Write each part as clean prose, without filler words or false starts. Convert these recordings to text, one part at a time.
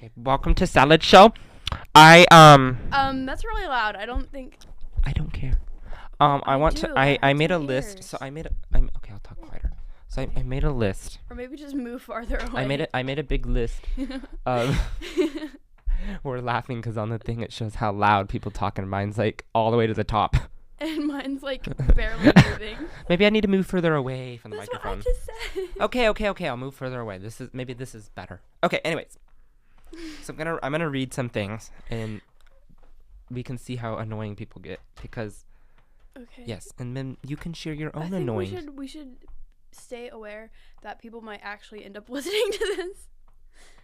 Okay, welcome to Salad Show. That's really loud. I don't think. I don't care. I made a list. So okay, I'll talk quieter. So I made a list. Or maybe just move farther away. I made a big list of. We're laughing because on the thing it shows how loud people talk, and mine's like all the way to the top. And mine's like barely moving. Maybe I need to move further away from the That's microphone. what I just said. Okay. I'll move further away. This is better. Okay. Anyways, so I'm gonna read some things, and we can see how annoying people get because. Okay. Yes, and then you can share your own I think annoying. we should stay aware that people might actually end up listening to this.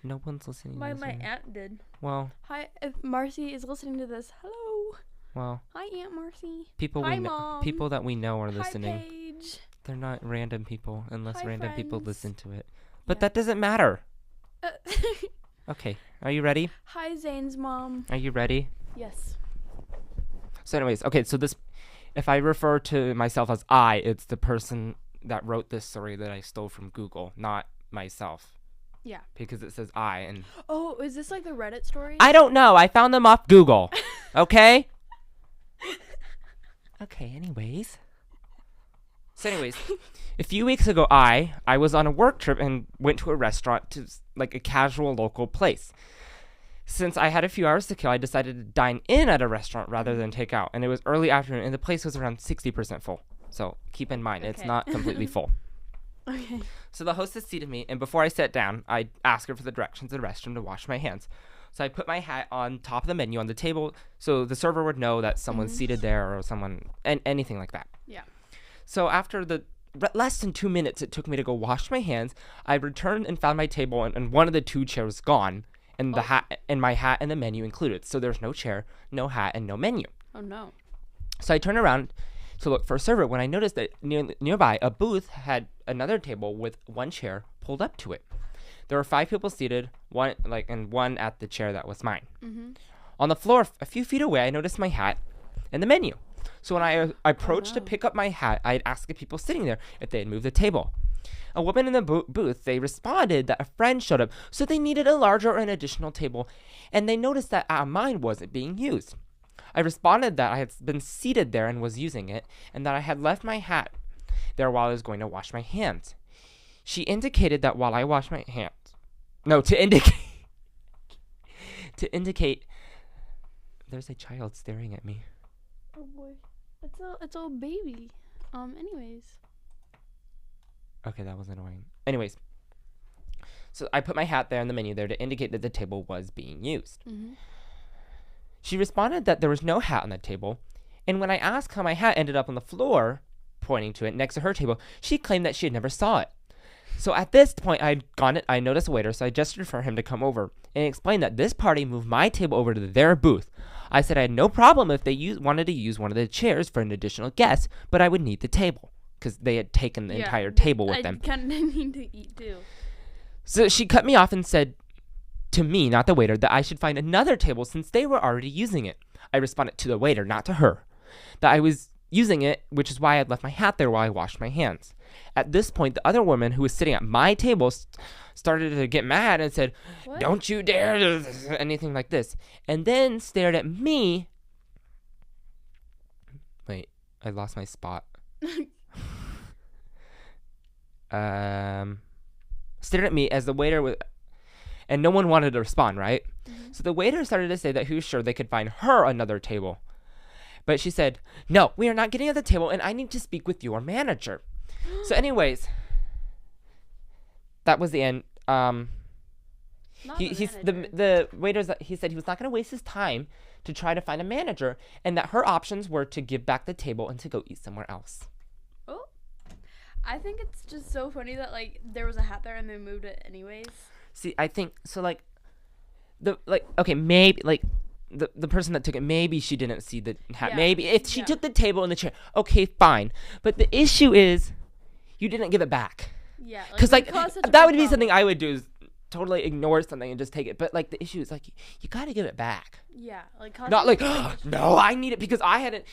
No one's listening. My to this aunt did. Well. Hi, if Marcy is listening to this, hello. Well. Hi, Aunt Marcy. Hi, Mom. People that we know are listening. Hi, Paige. They're not random people unless Hi, random people friends. listen to it. But that doesn't matter. Uh, Okay, are you ready? Hi, Zane's mom. Are you ready? Yes. So anyways, okay, so if I refer to myself as it's the person that wrote this story that I stole from Google, not myself. Yeah. Because it says I and... Oh, is this like the Reddit story? I don't know. I found them off Google. Okay? Okay, anyways. So anyways, a few weeks ago, I was on a work trip and went to a restaurant to like a casual local place. Since I had a few hours to kill, I decided to dine in at a restaurant rather than take out. And it was early afternoon, and the place was around 60% full. So keep in mind, it's not completely full. Okay. So the hostess seated me, and before I sat down, I asked her for the directions to the restroom to wash my hands. So I put my hat on top of the menu on the table so the server would know that someone's seated there or someone, and anything like that. Yeah. So after the less than 2 minutes it took me to go wash my hands, I returned and found my table and one of the two chairs gone, and the hat and my hat and the menu included. So there's no chair, no hat, and no menu. Oh no. So I turned around to look for a server when I noticed that nearby a booth had another table with one chair pulled up to it. There were 5 people seated, one at the chair that was mine. Mm-hmm. On the floor, a few feet away, I noticed my hat and the menu. So when I approached to pick up my hat, I had asked the people sitting there if they had moved the table. A woman in the booth, they responded that a friend showed up, so they needed a larger or an additional table, and they noticed that mine wasn't being used. I responded that I had been seated there and was using it, and that I had left my hat there while I was going to wash my hands. She indicated that while I washed my hands... No, to indicate... There's a child staring at me. Oh boy. It's a baby. Anyways. Okay, that was annoying. Anyways. So I put my hat there on the menu there to indicate that the table was being used. Mm-hmm. She responded that there was no hat on the table, and when I asked how my hat ended up on the floor, pointing to it next to her table, she claimed that she had never saw it. So at this point, I noticed a waiter, so I gestured for him to come over and explained that this party moved my table over to their booth. I said I had no problem if they wanted to use one of the chairs for an additional guest, but I would need the table because they had taken the entire table with them. I kind of need to eat too. So she cut me off and said to me, not the waiter, that I should find another table since they were already using it. I responded to the waiter, not to her, that I was using it, which is why I had left my hat there while I washed my hands. At this point, the other woman who was sitting at my table started to get mad and said, "What? Don't you dare do anything like this," and then stared at me. Wait, I lost my spot. Stared at me as the waiter was, and no one wanted to respond, right? Mm-hmm. So the waiter started to say that he was sure they could find her another table. But she said, "No, we are not getting at the table, and I need to speak with your manager." So anyways, that was the end. The waiter, he said he was not going to waste his time to try to find a manager, and that her options were to give back the table and to go eat somewhere else. Oh, I think it's just so funny that like there was a hat there and they moved it anyways. See, I think so. Maybe the person that took it, maybe she didn't see the hat. Yeah. Maybe if she took the table and the chair, okay, fine. But the issue is, you didn't give it back. Yeah, because that would be something I would do, is totally ignore something and just take it. But like the issue is like you got to give it back. Yeah, like not like no, I need it because I hadn't.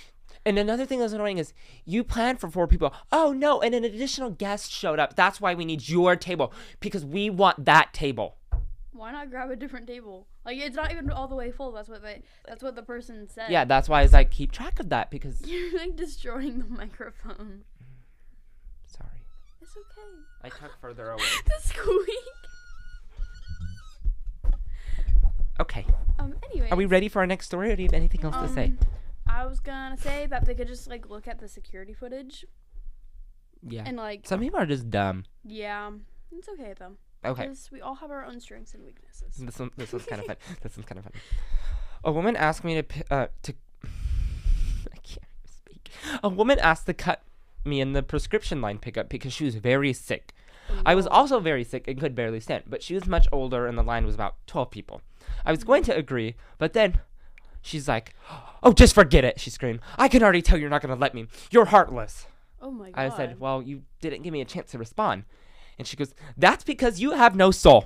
And another thing that's annoying is you planned for 4 people. Oh no, and an additional guest showed up. That's why we need your table because we want that table. Why not grab a different table? Like, it's not even all the way full. That's what the person said. Yeah, that's why I was like, keep track of that because. You're like destroying the microphone. Sorry. It's okay. I took further away. The squeak. Okay. Anyway. Are we ready for our next story, or do you have anything else to say? I was gonna say that they could just like look at the security footage. Yeah. And like. Some people are just dumb. Yeah. It's okay though. Okay. Because we all have our own strengths and weaknesses. This one's kind of fun. This one's kind of fun. A woman asked me to I can't speak. A woman asked to cut me in the prescription line pickup because she was very sick. I was also very sick and could barely stand, but she was much older and the line was about 12 people. I was going to agree, but then she's like, "Oh, just forget it," she screamed. "I can already tell you're not going to let me. You're heartless." Oh my God. I said, "Well, you didn't give me a chance to respond." And she goes, "That's because you have no soul."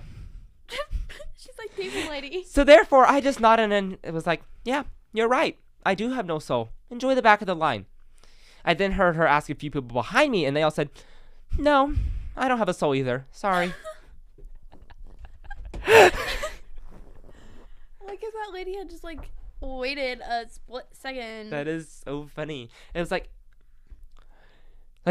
She's like, table lady. So therefore, I just nodded and it was like, "Yeah, you're right. I do have no soul. Enjoy the back of the line." I then heard her ask a few people behind me, and they all said, "No, I don't have a soul either. Sorry." Like if that lady had just like waited a split second. That is so funny. It was like,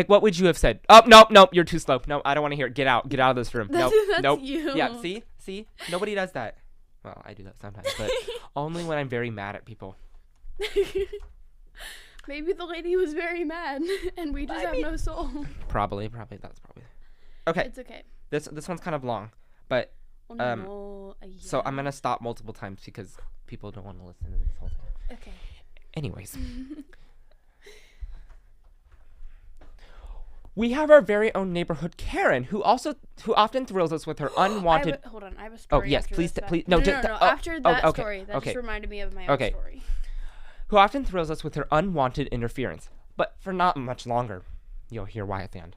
what would you have said? "Oh, nope, you're too slow. No, I don't want to hear it. Get out of this room." That's Nope. you. Yeah, see? Nobody does that. Well, I do that sometimes, but only when I'm very mad at people. Maybe the lady was very mad and we just have no soul. Probably. That's probably. Okay. It's okay. This one's kind of long, but Oh, no. Yeah. so I'm going to stop multiple times because people don't want to listen to this whole thing. Okay. Anyways. We have our very own neighborhood Karen, who often thrills us with her unwanted. Hold on, I have a story. Oh yes, after please, this, please. No. Oh, After that okay, story, that okay. just reminded me of my own story. Who often thrills us with her unwanted interference, but for not much longer. You'll hear why at the end.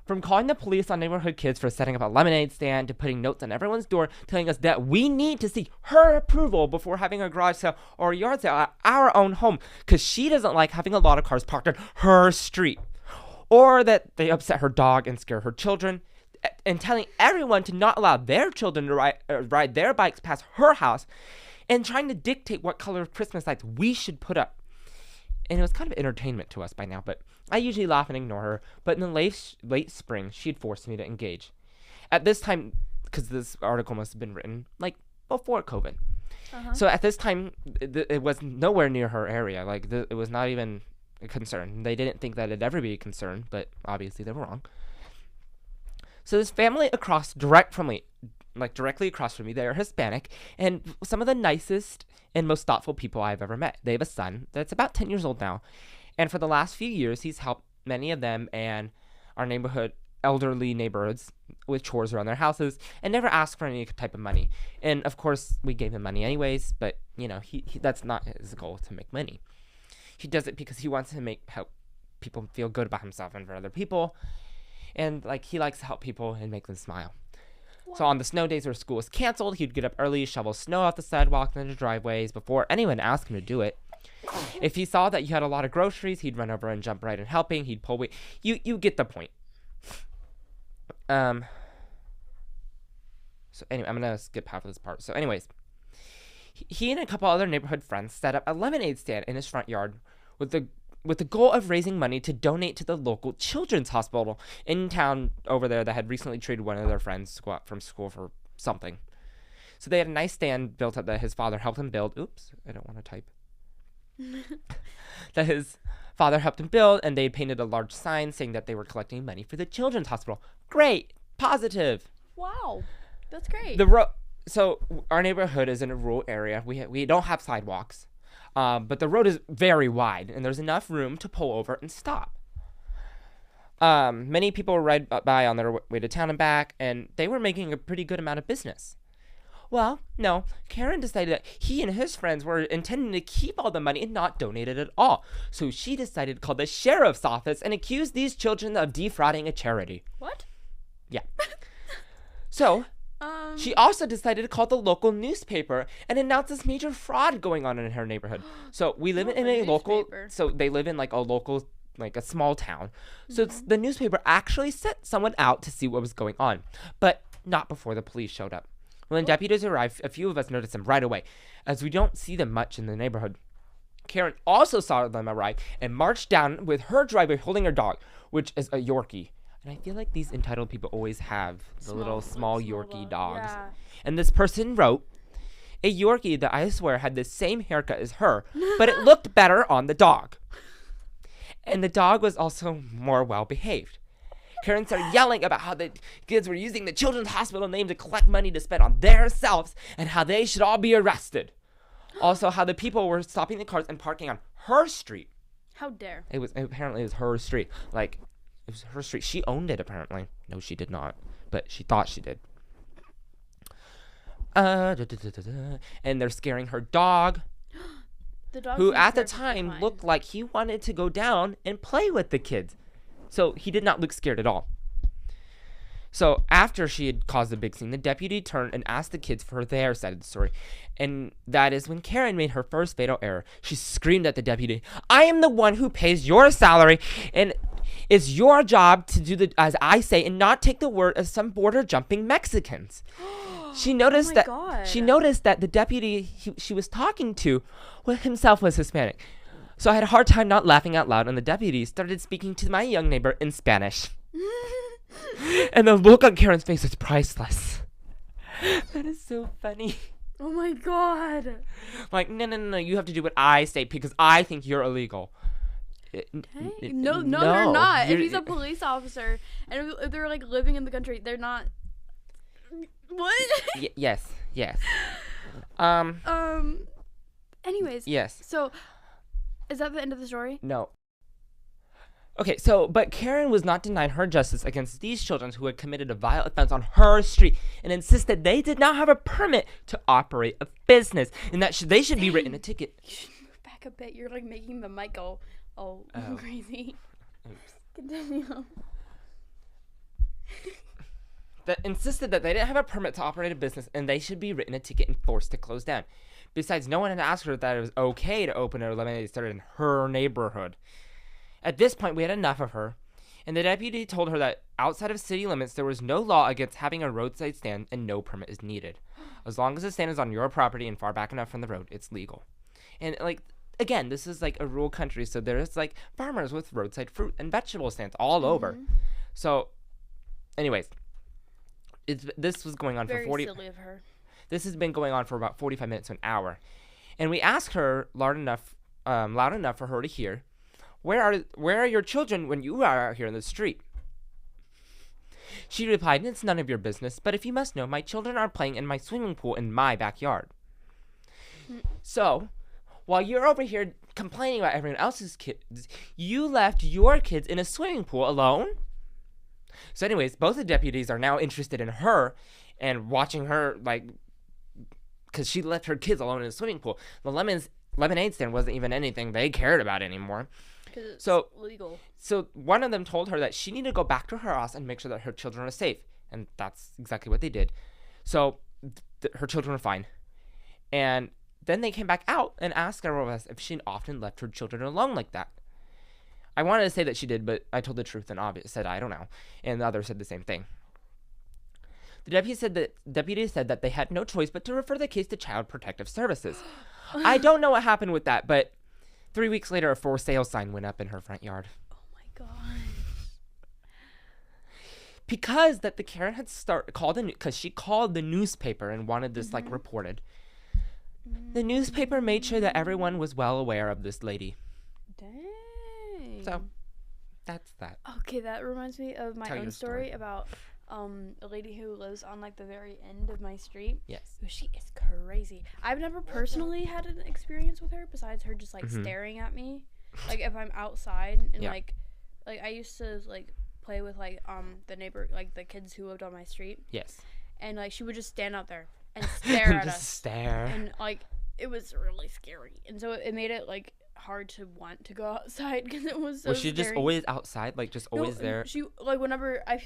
From calling the police on neighborhood kids for setting up a lemonade stand to putting notes on everyone's door telling us that we need to see her approval before having a garage sale or a yard sale at our own home because she doesn't like having a lot of cars parked on her street. Or that they upset her dog and scare her children, and telling everyone to not allow their children to ride their bikes past her house, and trying to dictate what color of Christmas lights we should put up. And it was kind of entertainment to us by now, but I usually laugh and ignore her. But in the late spring, she'd forced me to engage. At this time, because this article must have been written, before COVID. Uh-huh. So at this time, it was nowhere near her area. It was not even a concern. They didn't think that it'd ever be a concern, but obviously they were wrong. So this family directly across from me, they are Hispanic and some of the nicest and most thoughtful people I've ever met. They have a son that's about 10 years old now, and for the last few years, he's helped many of them and our elderly neighborhoods with chores around their houses and never asked for any type of money. And of course, we gave him money anyways, but he that's not his goal to make money. He does it because he wants to help people feel good about himself and for other people. And he likes to help people and make them smile. Wow. So on the snow days where school was canceled, he'd get up early, shovel snow off the sidewalks and the driveways before anyone asked him to do it. If he saw that you had a lot of groceries, he'd run over and jump right in helping. He'd pull weight. You get the point. So anyway, I'm going to skip half of this part. So anyways, he and a couple other neighborhood friends set up a lemonade stand in his front yard with the goal of raising money to donate to the local children's hospital in town over there that had recently treated one of their friends to go out from school for something. So they had a nice stand built up that his father helped him build. Oops, I don't want to type. That his father helped him build, and they painted a large sign saying that they were collecting money for the children's hospital. Great, positive. Wow, that's great. So our neighborhood is in a rural area. We don't have sidewalks. But the road is very wide, and there's enough room to pull over and stop. Many people ride by on their way to town and back, and they were making a pretty good amount of business. Well, no, Karen decided that he and his friends were intending to keep all the money and not donate it at all. So she decided to call the sheriff's office and accuse these children of defrauding a charity. What? Yeah. So she also decided to call the local newspaper and announce this major fraud going on in her neighborhood. So we live in a local, so they live in a local, a small town. So the newspaper actually sent someone out to see what was going on, but not before the police showed up. When deputies arrived, a few of us noticed them right away, as we don't see them much in the neighborhood. Karen also saw them arrive and marched down with her driver holding her dog, which is a Yorkie. And I feel like these entitled people always have the little small Yorkie dogs. Yeah. And this person wrote, a Yorkie that I swear had the same haircut as her, but it looked better on the dog. And the dog was also more well behaved. Karen started yelling about how the kids were using the children's hospital name to collect money to spend on themselves and how they should all be arrested. Also, how the people were stopping the cars and parking on her street. How dare. Apparently it was her street. Like, it was her street. She owned it, apparently. No, she did not. But she thought she did. And they're scaring her dog, The dog who seems at the perfectly time fine. looked like he wanted to go down and play with the kids. So he did not look scared at all. So after she had caused a big scene, the deputy turned and asked the kids for their side of the story. And that is when Karen made her first fatal error. She screamed at the deputy, I am the one who pays your salary, and it's your job to do as I say and not take the word of some border jumping Mexicans. She noticed she noticed that the deputy she was talking to himself was Hispanic. So I had a hard time not laughing out loud, and the deputy started speaking to my young neighbor in Spanish. And the look on Karen's face was priceless. That is so funny. Oh my god. Like, no, you have to do what I say because I think you're illegal. No, they're not. If he's a police officer and if they're like living in the country, they're not. What? Yes. Anyways. Yes. So, is that the end of the story? No. Okay, but Karen was not denied her justice against these children who had committed a violent offense on her street and insisted they did not have a permit to operate a business and that they should be written a ticket. You should move back a bit. You're like making the mic go, crazy. Oops. Continue. That insisted that they didn't have a permit to operate a business and they should be written a ticket and forced to close down. Besides, no one had asked her that it was okay to open a lemonade stand in her neighborhood. At this point, we had enough of her, and the deputy told her that outside of city limits, there was no law against having a roadside stand and no permit is needed. As long as the stand is on your property and far back enough from the road, it's legal. And, like, again, this is, like, a rural country, so there's, like, farmers with roadside fruit and vegetable stands all over. So, anyways, this was going on for 40... Very silly of her. This has been going on for about 45 minutes to an hour. And we asked her loud enough for her to hear, Where are your children when you are out here in the street? She replied, it's none of your business, but if you must know, my children are playing in my swimming pool in my backyard. So, while you're over here complaining about everyone else's kids, you left your kids in a swimming pool alone? So anyways, both the deputies are now interested in her and watching her, like, because she left her kids alone in a swimming pool. The lemonade stand wasn't even anything they cared about anymore. It's legal. So one of them told her that she needed to go back to her house and make sure that her children are safe. And that's exactly what they did. So her children were fine. And then they came back out and asked us if she often left her children alone like that. I wanted to say that she did, but I told the truth and said, I don't know. And the other said the same thing. The deputy said that they had no choice but to refer the case to Child Protective Services. I don't know what happened with that, but 3 weeks later, a for sale sign went up in her front yard. Oh my god. Because that the Karen had because she called the newspaper and wanted this like reported. The newspaper made sure that everyone was well aware of this lady. Dang. So, that's that. Okay, that reminds me of my own story about a lady who lives on like the very end of my street. Yes. She is crazy. I've never personally had an experience with her besides her just like staring at me. Like if I'm outside and like I used to like play with like the neighbor, like the kids who lived on my street. Yes. And like she would just stand out there and stare at us. Stare. And like it was really scary. And so it made it like hard to want to go outside because it was so Was she scary. just always outside, like just always there? She like whenever I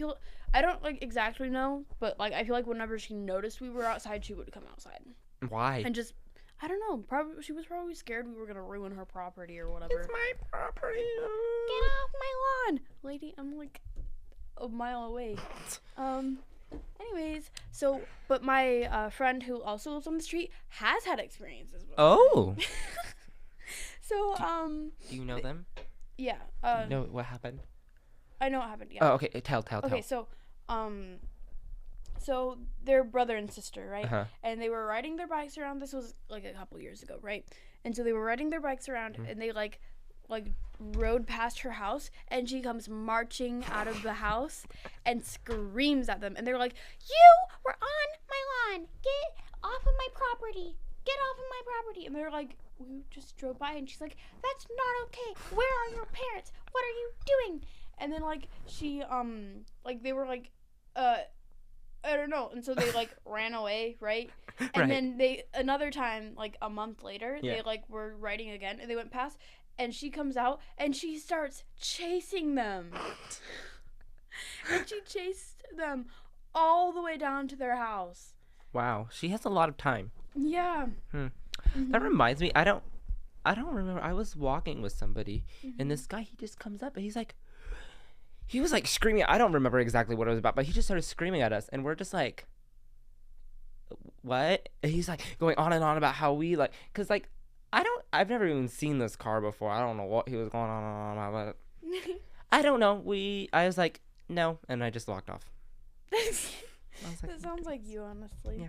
don't like exactly know, but like I feel like whenever she noticed we were outside, she would come outside. Why? And just I don't know. She was probably scared we were gonna ruin her property or whatever. It's my property. Get off my lawn, lady. I'm like a mile away. Anyways, but my friend who also lives on the street has had experiences before. Oh. So, Do you know them? yeah. Know what happened? I know what happened, yeah. Oh, okay. Tell. Okay, so they're brother and sister, right? Uh-huh. And they were riding their bikes around. This was like a couple years ago, right? And so they were riding their bikes around, and they like rode past her house, and she comes marching out of the house and screams at them, and they're like, "You were on my lawn. Get off of my property. Get off of my property." And they're like, "We just drove by," and she's like, "That's not okay. Where are your parents? What are you doing?" And then like she they were like I don't know, and so they like ran away, right? And then they another time, like a month later, they like were riding again, and they went past, and she comes out and she starts chasing them. And she chased them all the way down to their house. Wow, she has a lot of time. Yeah. That reminds me, I don't remember. I was walking with somebody, and this guy, he just comes up and he was like screaming. I don't remember exactly what it was about, but he just started screaming at us, and we're just like, what? And he's like going on and on about how we like, cause like I've never even seen this car before. I don't know what he was going on about, but I don't know. I was like, no, and I just walked off. That sounds like you, honestly. Yeah.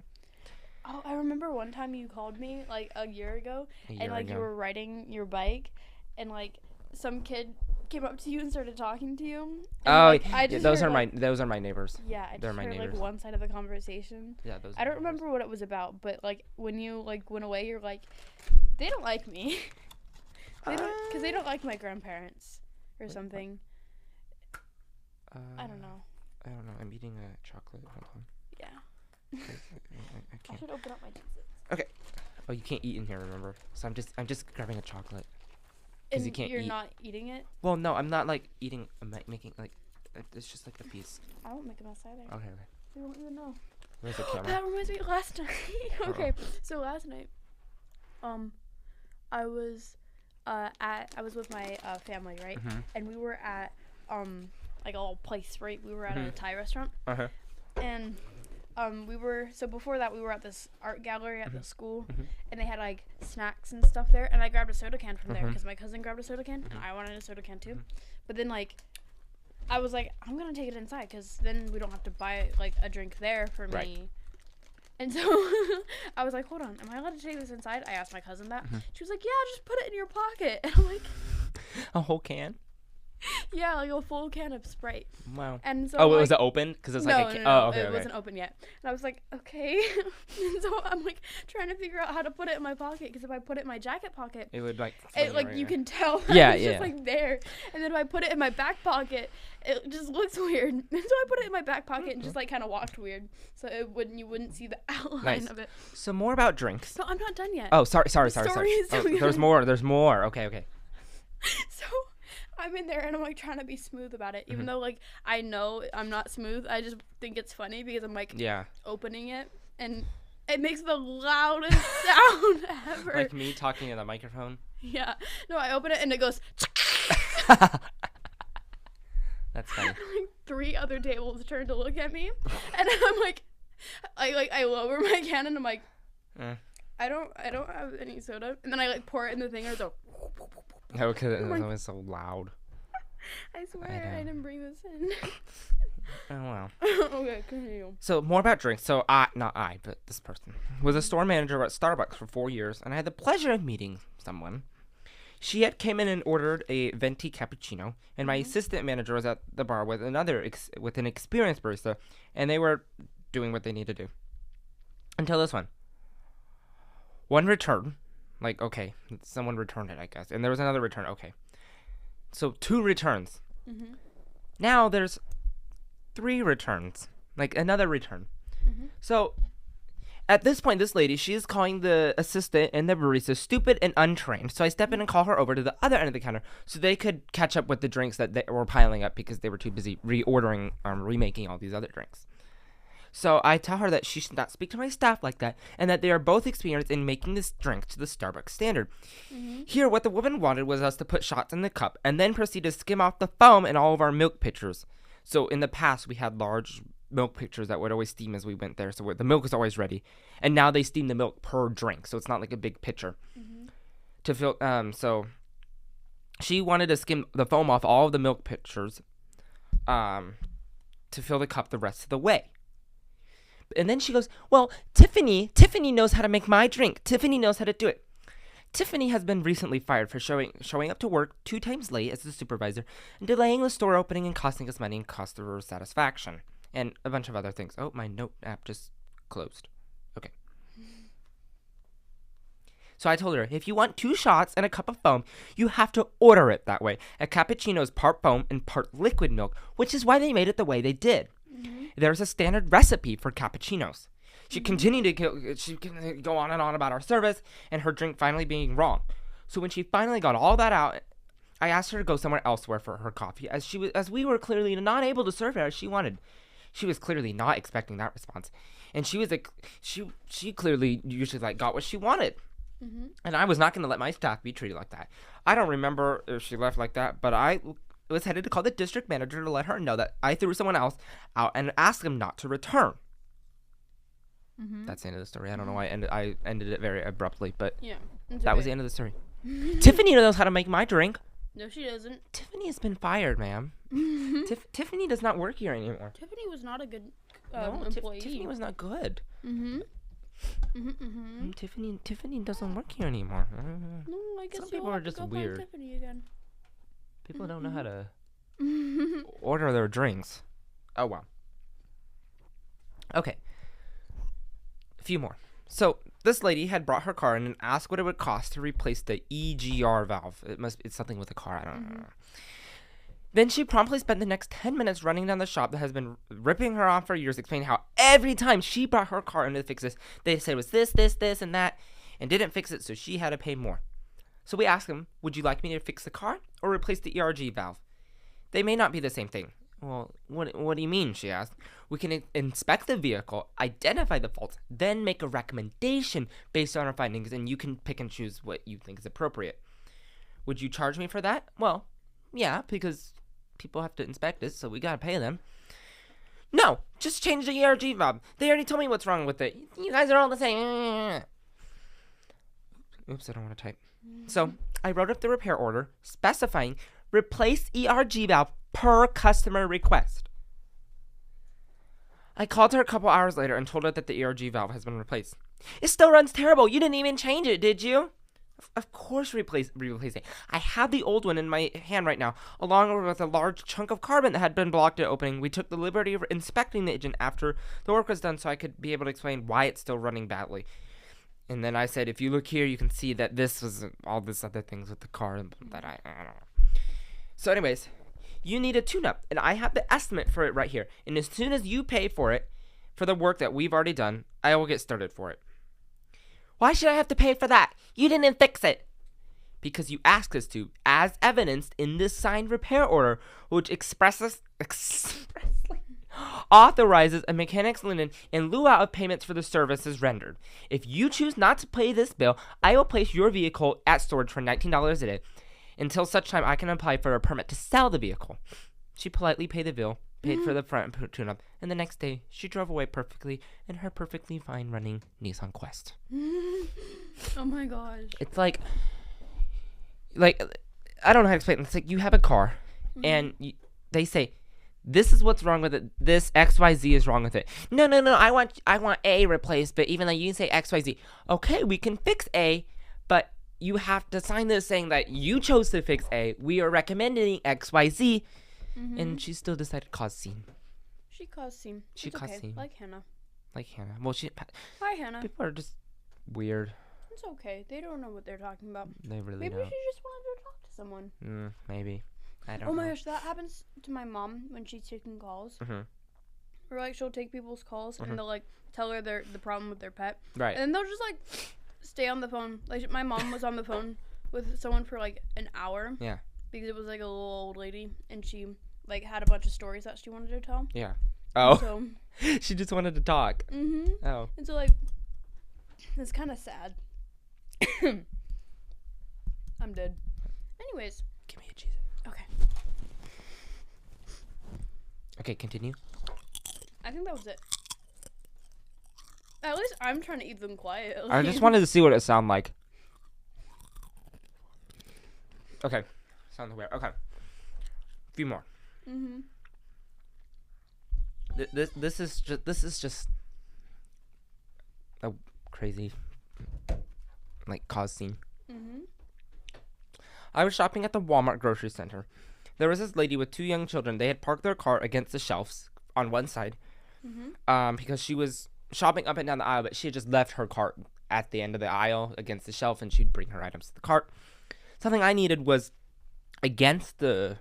Oh, I remember one time you called me like a year ago, and like you were riding your bike, and like some kid came up to you and started talking to you. And, those are my neighbors. Yeah, I just heard like one side of the conversation. Yeah, those. I don't remember what it was about, but like when you like went away, you're like, they don't like me. Because they don't like my grandparents or something. I don't know. I'm eating a chocolate. Hold on. Yeah. I can't. I should open up my juices. Okay. Oh, you can't eat in here, remember? So I'm just grabbing a chocolate. Because you can't you're eat. not eating it? Well, no, I'm not like eating. I'm making like it's just like a piece. I won't make a mess either. Okay. You won't even know. Where's the camera? That reminds me of last night. Okay, so last night, I was with my family, right? And we were at like a little place, right? We were at a Thai restaurant. And before that we were at this art gallery at the school, and they had like snacks and stuff there, and I grabbed a soda can from there because my cousin grabbed a soda can and I wanted a soda can too. But then like I was like, I'm gonna take it inside because then we don't have to buy like a drink there for me. And so I was like, hold on, am I allowed to take this inside? I asked my cousin that. She was like, yeah, just put it in your pocket. And I'm like, a whole can? Yeah, like a full can of Sprite. Wow. And so was it open? Because it's like a can. No, it wasn't open yet. And I was like, okay. And so I'm like trying to figure out how to put it in my pocket, because if I put it in my jacket pocket, it would like you can tell that it's just like there. And then if I put it in my back pocket, it just looks weird. And so I put it in my back pocket and just like kind of walked weird, so you wouldn't see the outline of it. So more about drinks. No, I'm not done yet. Oh, sorry. There's more. Okay. So I'm in there and I'm like trying to be smooth about it, even though like I know I'm not smooth. I just think it's funny because I'm like opening it and it makes the loudest sound ever. Like me talking in the microphone. Yeah. No, I open it and it goes. That's funny. Like 3 other tables turn to look at me, and I'm like, I lower my can and I'm like, I don't have any soda, and then I like pour it in the thing and it's like. No, because it's always so loud. I swear I didn't bring this in. Oh, wow. Okay, continue. So, more about drinks. So, but this person was a store manager at Starbucks for 4 years, and I had the pleasure of meeting someone. She had came in and ordered a venti cappuccino, and my assistant manager was at the bar with with an experienced barista, and they were doing what they need to do. Until this one. One return. Like, okay, someone returned it, I guess. And there was another return. Okay. So 2 returns. Now there's 3 returns. Like, another return. So, at this point, this lady, she is calling the assistant and the barista stupid and untrained. So I step in and call her over to the other end of the counter so they could catch up with the drinks that they were piling up because they were too busy reordering, remaking all these other drinks. So I tell her that she should not speak to my staff like that, and that they are both experienced in making this drink to the Starbucks standard. Here, what the woman wanted was us to put shots in the cup, and then proceed to skim off the foam in all of our milk pitchers. So in the past, we had large milk pitchers that would always steam as we went there, so the milk was always ready. And now they steam the milk per drink, so it's not like a big pitcher. To fill. So she wanted to skim the foam off all of the milk pitchers, to fill the cup the rest of the way. And then she goes, well, Tiffany knows how to make my drink. Tiffany knows how to do it. Tiffany has been recently fired for showing up to work 2 times late as the supervisor and delaying the store opening and costing us money and customer satisfaction. And a bunch of other things. Oh, my note app just closed. Okay. So I told her, if you want 2 shots and a cup of foam, you have to order it that way. A cappuccino is part foam and part liquid milk, which is why they made it the way they did. There's a standard recipe for cappuccinos. She continued to go on and on about our service and her drink finally being wrong. So when she finally got all that out, I asked her to go somewhere elsewhere for her coffee, as we were clearly not able to serve her as she wanted. She was clearly not expecting that response, and she was like, she clearly usually like got what she wanted, and I was not going to let my staff be treated like that. I don't remember if she left like that, but I was headed to call the district manager to let her know that I threw someone else out and ask them not to return. That's the end of the story. I don't know why I ended it very abruptly, but yeah, that was the end of the story. Tiffany knows how to make my drink. No, she doesn't. Tiffany has been fired, ma'am. Tiffany does not work here anymore. Tiffany was not a good No, employee. Tiffany was not good. Mm-hmm. Tiffany doesn't work here anymore. No, I guess Some you'll people have are to just go find weird. Tiffany again. People don't know how to order their drinks. Oh, wow. Okay. A few more. So this lady had brought her car in and asked what it would cost to replace the EGR valve. It's something with the car. I don't know. Then she promptly spent the next 10 minutes running down the shop that has been ripping her off for years, explaining how every time she brought her car in to fix this, they said it was this, and that, and didn't fix it, so she had to pay more. So we asked them, would you like me to fix the car or replace the ERG valve? They may not be the same thing. Well, what do you mean, she asked. We can inspect the vehicle, identify the faults, then make a recommendation based on our findings, and you can pick and choose what you think is appropriate. Would you charge me for that? Well, yeah, because people have to inspect it, so we gotta pay them. No, just change the ERG valve. They already told me what's wrong with it. You guys are all the same. Oops, I don't want to type. So I wrote up the repair order specifying replace ERG valve per customer request. I called her a couple hours later and told her that the ERG valve has been replaced. It still runs terrible. You didn't even change it, did you? Of course replace it. I have the old one in my hand right now, along with a large chunk of carbon that had been blocked at opening. We took the liberty of inspecting the engine after the work was done so I could be able to explain why it's still running badly. And then I said, if you look here, you can see that this was all this other things with the car that I don't know. So anyways, you need a tune-up, and I have the estimate for it right here. And as soon as you pay for it, for the work that we've already done, I will get started for it. Why should I have to pay for that? You didn't fix it. Because you asked us to, as evidenced in this signed repair order, which expressly authorizes a mechanic's lien in lieu of payments for the services rendered. If you choose not to pay this bill, I will place your vehicle at storage for $19 a day until such time I can apply for a permit to sell the vehicle. She politely paid the bill, paid for the front tune-up, and the next day she drove away perfectly in her perfectly fine running Nissan Quest. Oh my gosh. It's like I don't know how to explain it. It's like you have a car, and they say, this is what's wrong with it. This XYZ is wrong with it. No. I want A replaced, but even though you say XYZ, okay, we can fix A, but you have to sign this saying that you chose to fix A. We are recommending XYZ, and she still decided to cause scene. She caused scene. She it's caused okay. scene. Like Hannah. Well, Hi, Hannah. people are just weird. It's okay. They don't know what they're talking about. They really Maybe don't. she just wanted to talk to someone. Maybe. I don't know. Oh my gosh, that happens to my mom when she's taking calls. Or like she'll take people's calls and they'll like tell her the problem with their pet. Right. And then they'll just like stay on the phone. Like my mom was on the phone with someone for like an hour. Yeah. Because it was like a little old lady and she like had a bunch of stories that she wanted to tell. Yeah. Oh. So, she just wanted to talk. Oh. And so like it's kind of sad. I'm dead. Anyways. Give me a cheese. Okay. Okay, continue. I think that was it. At least I'm trying to eat them quietly. I just wanted to see what it sounded like. Okay. Sounds weird. Okay. A few more. Mhm. This is just a crazy like cause scene. Mhm. I was shopping at the Walmart grocery center. There was this lady with 2 young children. They had parked their car against the shelves on one side, because she was shopping up and down the aisle, but she had just left her cart at the end of the aisle against the shelf, and she'd bring her items to the cart. Something I needed was against the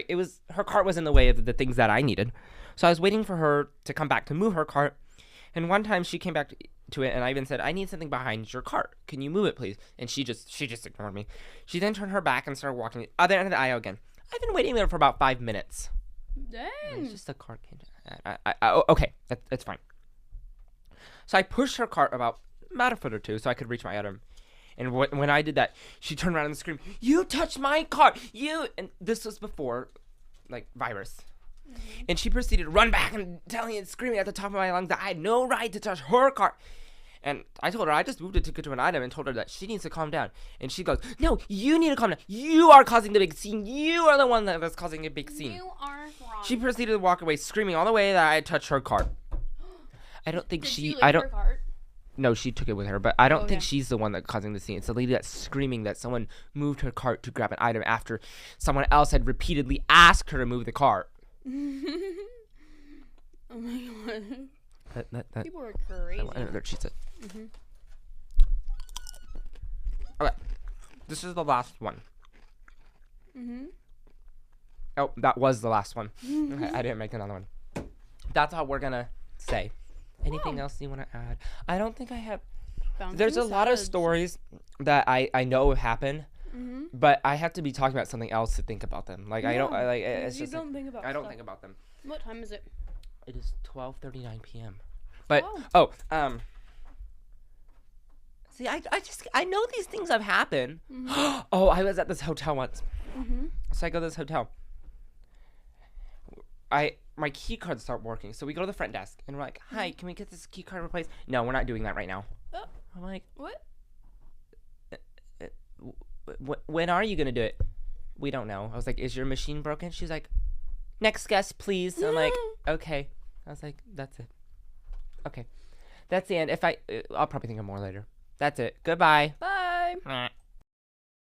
it was her cart was in the way of the things that I needed, so I was waiting for her to come back to move her cart. And one time she came back to it, and I even said, "I need something behind your cart. Can you move it, please?" And she just ignored me. She then turned her back and started walking the other end of the aisle again. I've been waiting there for about 5 minutes. Dang. It's just a cart came down. Okay, that's fine. So I pushed her cart about a foot or two so I could reach my item. And when I did that, she turned around and screamed, "You touched my cart! You!" And this was before, like, virus. And she proceeded to run back and telling and screaming at the top of my lungs that I had no right to touch her cart. And I told her I just moved a ticket to an item and told her that she needs to calm down. And she goes, "No, you need to calm down. You are causing the big scene. You are the one that is causing a big scene." You are wrong. She proceeded to walk away screaming all the way that I had touched her cart. I don't think Did her cart? No, she took it with her, but I don't think Okay. she's the one that's causing the scene. It's the lady that's screaming that someone moved her cart to grab an item after someone else had repeatedly asked her to move the cart. Oh my god. That People are crazy. I know that she said. Okay, this is the last one. Oh, that was the last one. Okay, I didn't make another one. That's all we're gonna say. Anything else you want to add? I don't think I have. There's a lot of stories that I know happen, but I have to be talking about something else to think about them. Like, I don't. It's you just don't think about I don't stuff. think about them. What time is it? It is 12:39 p.m. But see, I know these things have happened. Oh, I was at this hotel once. So I go to this hotel. My key cards start working, so we go to the front desk and we're like, "Hi, can we get this key card replaced?" "No, we're not doing that right now." Oh. I'm like, What? When are you gonna do it?" "We don't know." I was like, "Is your machine broken?" She's like, "Next guest, please." I'm like, "Okay." I was like, "That's it." Okay, that's the end. I'll probably think of more later. That's it. Goodbye. Bye.